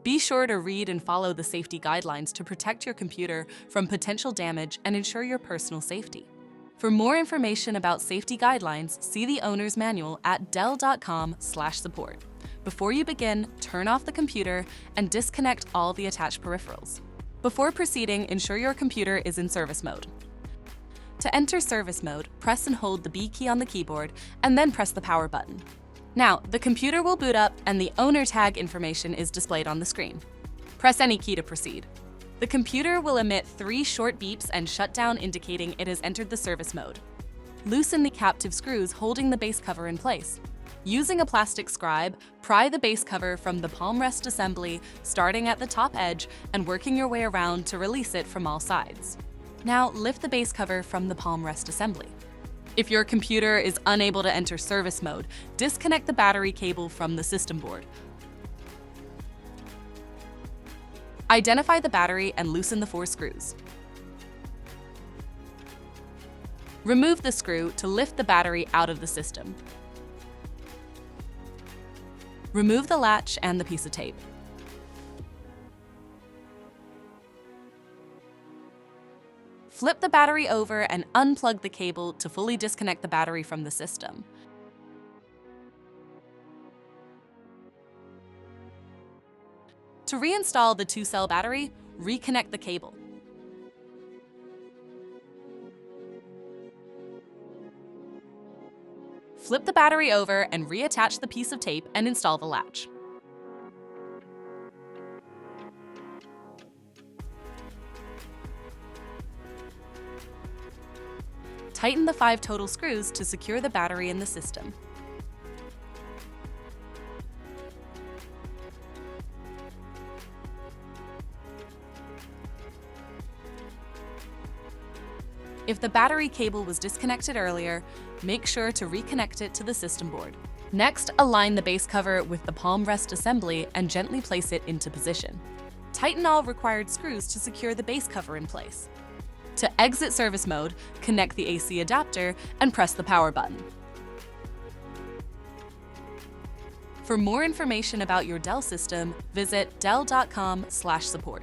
Be sure to read and follow the safety guidelines to protect your computer from potential damage and ensure your personal safety. For more information about safety guidelines, see the owner's manual at dell.com/support. Before you begin, turn off the computer and disconnect all the attached peripherals. Before proceeding, ensure your computer is in service mode. To enter service mode, press and hold the B key on the keyboard and then press the power button. Now, the computer will boot up and the owner tag information is displayed on the screen. Press any key to proceed. The computer will emit 3 short beeps and shut down, indicating it has entered the service mode. Loosen the captive screws holding the base cover in place. Using a plastic scribe, pry the base cover from the palm rest assembly, starting at the top edge and working your way around to release it from all sides. Now, lift the base cover from the palm rest assembly. If your computer is unable to enter service mode, disconnect the battery cable from the system board. Identify the battery and loosen the 4 screws. Remove the screw to lift the battery out of the system. Remove the latch and the piece of tape. Flip the battery over and unplug the cable to fully disconnect the battery from the system. To reinstall the 2-cell battery, reconnect the cable. Flip the battery over and reattach the piece of tape and install the latch. Tighten the 5 total screws to secure the battery in the system. If the battery cable was disconnected earlier, make sure to reconnect it to the system board. Next, align the base cover with the palm rest assembly and gently place it into position. Tighten all required screws to secure the base cover in place. To exit service mode, connect the AC adapter and press the power button. For more information about your Dell system, visit dell.com/support.